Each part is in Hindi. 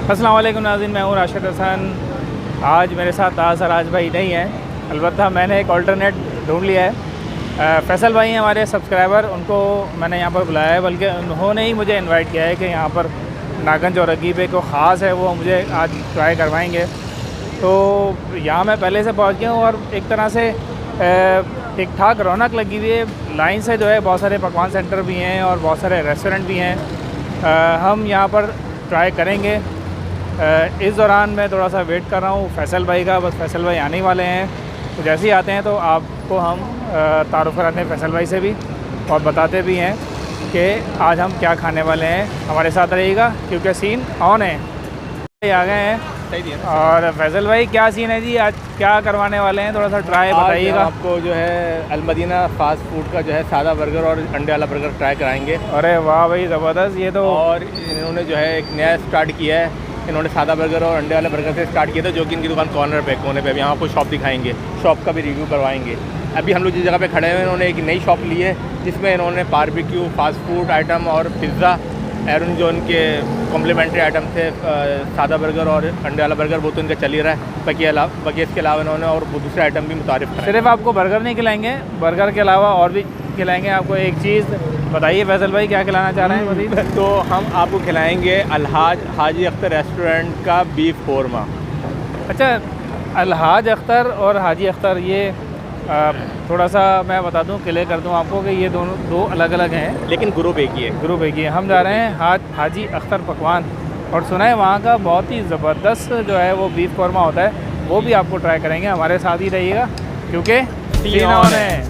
अस्सलाम वालेकुम नाज़रीन, मैं हूँ राशिद हसन। आज मेरे साथ सरराज भाई नहीं है, अलबत्ता मैंने एक ऑल्टरनेट ढूंढ लिया है। फैसल भाई हैं हमारे सब्सक्राइबर, उनको मैंने यहाँ पर बुलाया है, बल्कि उन्होंने ही मुझे इनवाइट किया है कि यहाँ पर नागन जो रगीब को ख़ास है वो मुझे आज ट्राई करवाएंगे। तो यहाँ मैं पहले से पहुँच गया हूँ और एक तरह से ठीक ठाक रौनक लगी हुई है। लाइन से जो है बहुत सारे पकवान सेंटर भी हैं और बहुत सारे रेस्टोरेंट भी हैं। हम यहाँ पर ट्राई करेंगे। इस दौरान मैं थोड़ा सा वेट कर रहा हूँ फैसल भाई का, बस फैसल भाई आने वाले हैं। तो जैसे ही आते हैं तो आपको हम तारुफ़ कराते हैं फैसल भाई से भी और बताते भी हैं कि आज हम क्या खाने वाले हैं। हमारे साथ रहिएगा क्योंकि सीन ऑन है। आ गए हैं और फैसल भाई क्या सीन है जी, आज क्या करवाने वाले हैं, थोड़ा सा ट्राई बताइएगा। आपको जो है अल मदीना फास्ट फूड का जो है सादा बर्गर और अंडे वाला बर्गर ट्राई कराएंगे। अरे वाह भाई ज़बरदस्त। ये तो और इन्होंने जो है एक नया स्टार्ट किया है। इन्होंने सादा बर्गर और अंडे वाले बर्गर से स्टार्ट किया था, जो कि इनकी दुकान कॉर्नर पे कोने पे। अभी यहाँ आपको शॉप दिखाएंगे, शॉप का भी रिव्यू करवाएंगे। अभी हम लोग जिस जगह पे खड़े हैं इन्होंने एक नई शॉप ली है जिसमें इन्होंने बारबेक्यू, फास्ट फूड आइटम और पिज़्ज़ा और जो उनके कॉम्प्लीमेंट्री आइटम थे सादा बर्गर और अंडे वाला बर्गर, वो तो इनका चल ही रहा है। बाकी इसके अलावा इन्होंने और दूसरे आइटम भी मुतारिफ कराए। सिर्फ आपको बर्गर नहीं खिलाएंगे, बर्गर के अलावा और भी खिलाएंगे। आपको एक चीज़ बताइए फैसल भाई, क्या खिलाना चाह रहे हैं मज़ीद? तो हम आपको खिलाएंगे अलहाज हाजी अख्तर रेस्टोरेंट का बीफ कोरमा। अच्छा, अलहाज अख्तर और हाजी अख्तर, ये थोड़ा सा मैं बता दूं, क्लियर कर दूं आपको कि ये दोनों दो अलग अलग हैं, लेकिन ग्रुप एक ही है। ग्रुप एक ही है। हम जा रहे हैं हाजी अख्तर पकवान और सुना है वहाँ का बहुत ही ज़बरदस्त जो है वो बीफ कोरमा होता है, वो भी आपको ट्राई करेंगे। हमारे साथ ही रहिएगा क्योंकि सीन ऑन है।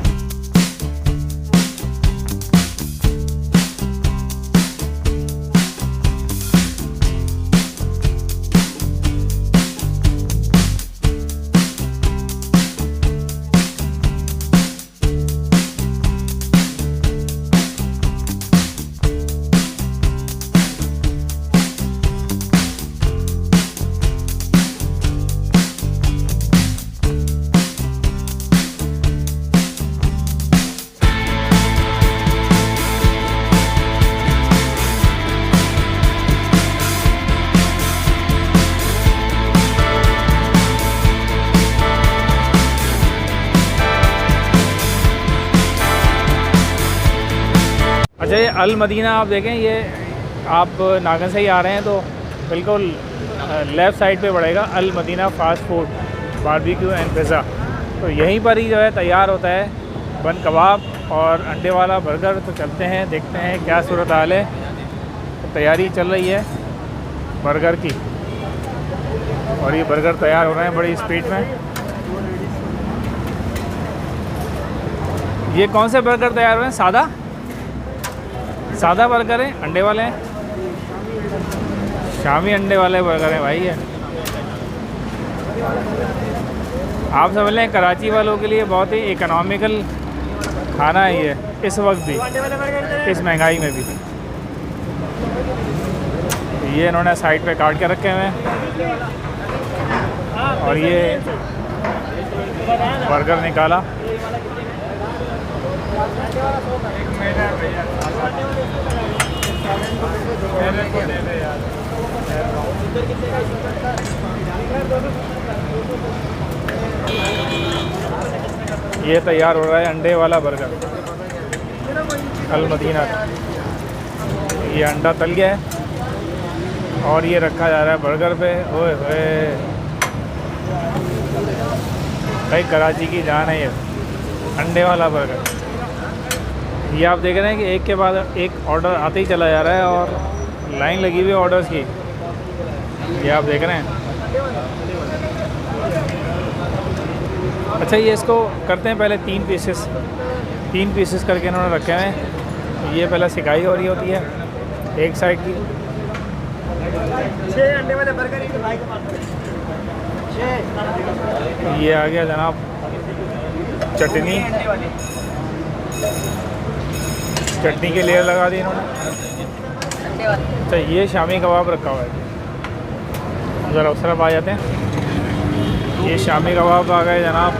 अच्छा, ये अल मदीना आप देखें, ये आप नागन से ही आ रहे हैं तो बिल्कुल लेफ़्ट साइड पे पड़ेगा Al Madina fast food barbecue and pizza. तो यहीं पर ही जो है तैयार होता है बन कबाब और अंडे वाला बर्गर। तो चलते हैं, देखते हैं क्या सूरत हाल है। तो तैयारी चल रही है बर्गर की और ये बर्गर तैयार हो रहे हैं बड़ी स्पीड में। ये कौन से बर्गर तैयार हो रहे हैं? सादा बर्गर है, अंडे वाले हैं, शामी अंडे वाले बर्गर हैं भाई। ये आप समझ लें कराची वालों के लिए बहुत ही इकोनॉमिकल खाना है ये, इस वक्त भी, इस महंगाई में भी। ये इन्होंने साइड पे काट के रखे हुए हैं और ये बर्गर निकाला। ये तैयार हो रहा है अंडे वाला बर्गर अल मदीना। ये अंडा तल गया है और ये रखा जा रहा है बर्गर पे। ओए होए भाई, कराची की जान है ये अंडे वाला बर्गर। ये आप देख रहे हैं कि एक के बाद एक ऑर्डर आते ही चला जा रहा है और लाइन लगी हुई है ऑर्डर्स की। ये आप देख रहे हैं। अच्छा, ये इसको करते हैं पहले तीन पीसेस करके इन्होंने रखे हुए हैं। ये पहले सिकाई हो रही होती है एक साइड की। 6 अंडे वाले बर्गर ये आ गया जनाब चटनी के लेयर लगा दी इन्होंने। अच्छा, ये शामी कबाब रखा हुआ है, ज़रा उस तरफ आ जाते हैं। ये शामी कबाब आ गए जनाब,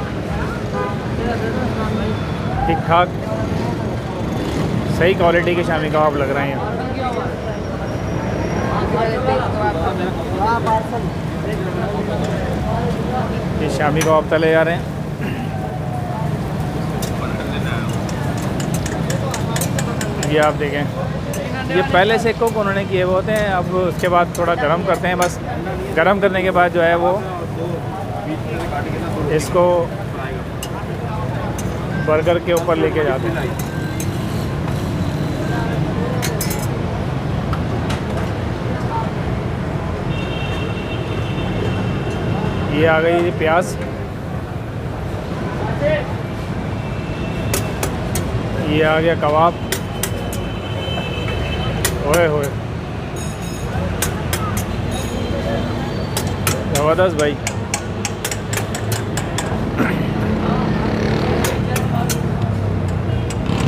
ठीक ठाक सही क्वालिटी के शामी कबाब लग रहे हैं। ये शामी कबाब तले जा रहे हैं। ये आप देखें, ये पहले से कुक उन्होंने किए हुए होते हैं। अब उसके बाद थोड़ा गरम करते हैं, बस गरम करने के बाद जो है वो इसको बर्गर के ऊपर लेके जाते हैं। ये आ गई जी प्याज, ये आ गया कबाब। ओए होए, ज़बरदस्त भाई।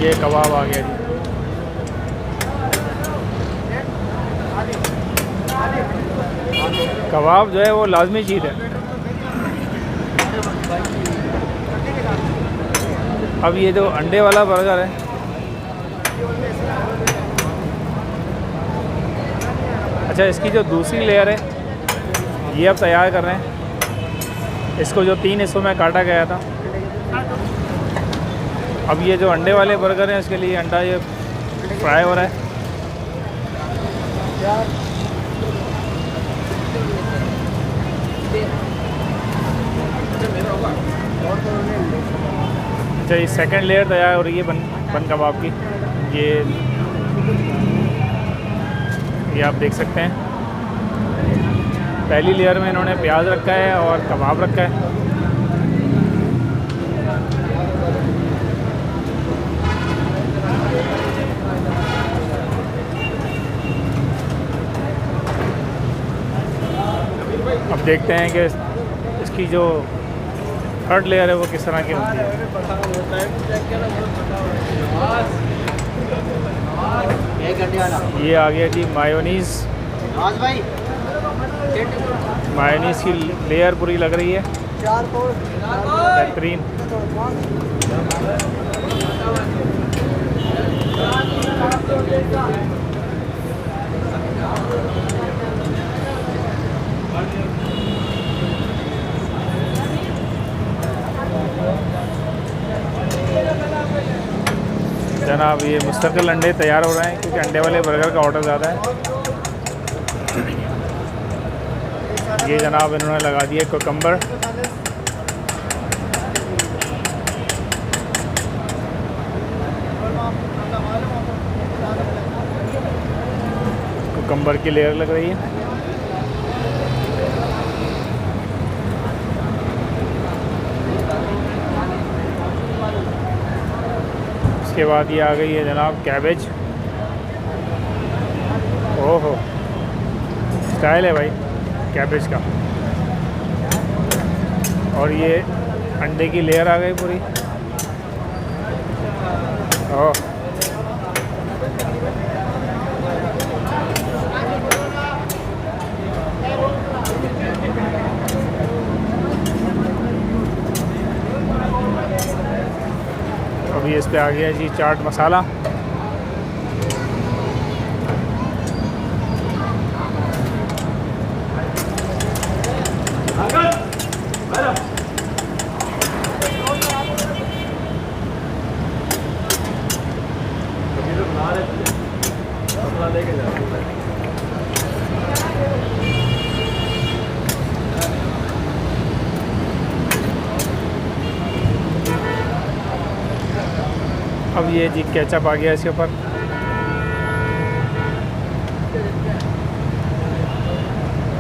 ये कबाब आ गया जी। कबाब जो है वो लाजमी चीज़ है। अब ये जो अंडे वाला बर्गर है, अच्छा इसकी जो दूसरी लेयर है ये अब तैयार कर रहे हैं। इसको जो 3 हिस्सों में काटा गया था, अब ये जो अंडे वाले बर्गर हैं इसके लिए अंडा ये फ्राई हो रहा है। अच्छा ये सेकंड लेयर तैयार हो रही है बन कबाब की। ये आप देख सकते हैं, पहली लेयर में इन्होंने प्याज रखा है और कबाब रखा है। अब देखते हैं कि इसकी जो थर्ड लेयर है वो किस तरह की होती है। ये आ गया जी मायोनीज़। मायोनीज़ की लेयर पूरी लग रही है, बेहतरीन। जनाब ये मुस्तकिल अंडे तैयार हो रहे हैं क्योंकि अंडे वाले बर्गर का ऑर्डर ज़्यादा है। ये जनाब इन्होंने लगा दिए कुकम्बर। कुकम्बर की लेयर लग रही है। उसके बाद ये आ गई है जनाब कैबेज। ओहो स्टाइल है भाई कैबेज का। और ये अंडे की लेयर आ गई पूरी। ओह अभी इस पे आ गया जी चाट मसाला। अब ये जी केचप आ गया इसके ऊपर।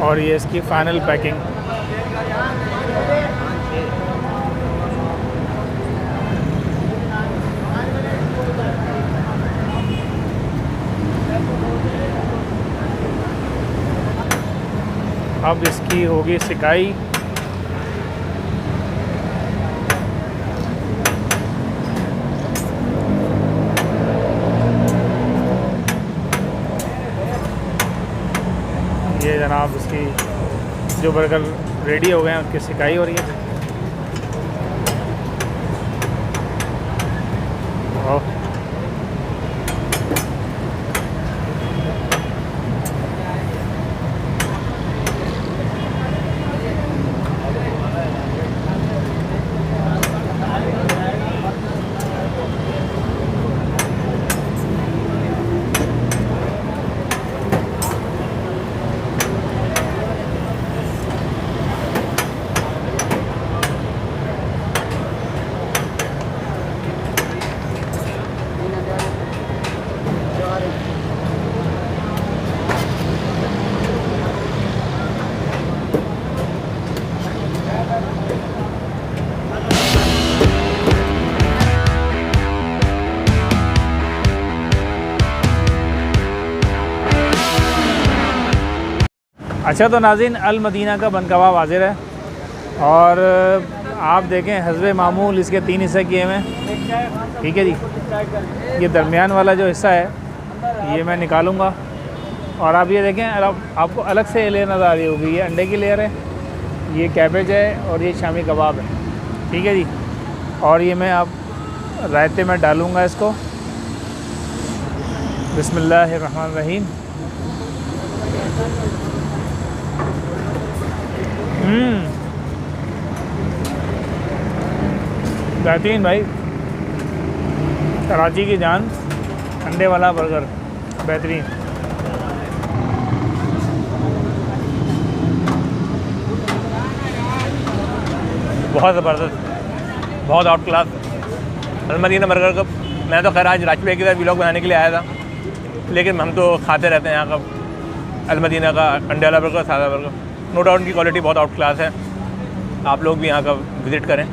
और ये इसकी फाइनल पैकिंग। अब इसकी होगी सिकाई। ये जनाब उसकी जो बर्गर रेडी हो गए हैं उनकी सिकाई हो रही है। अच्छा तो नाज़रीन, अल मदीना का बन कबाब हाजिर है और आप देखें हस्बे मामूल इसके 3 हिस्से किए हुए हैं। ठीक है जी, ये दरमियान वाला जो हिस्सा है ये मैं निकालूंगा और आप ये देखें, आपको अलग से लेयर नज़र आ रही होगी, ये अंडे की लेयर है, ये कैबेज है और ये शामी कबाब है। ठीक है जी, और ये मैं आप रायते में डालूँगा इसको। बिस्मिल्लाहिर्रहमानिर्रहीम। बेहतरीन भाई, कराची की जान अंडे वाला बर्गर बेहतरीन। बहुत ज़बरदस्त, बहुत आउट क्लास अल मदीना बर्गर का। मैं तो खैर आज राजपी के साथ व्लॉग बनाने के लिए आया था, लेकिन हम तो खाते रहते हैं यहाँ का अल मदीना का अंडे वाला बर्गर, सादा बर्गर। नो डाउट उनकी क्वालिटी बहुत आउट क्लास है, आप लोग भी यहाँ का विज़िट करें।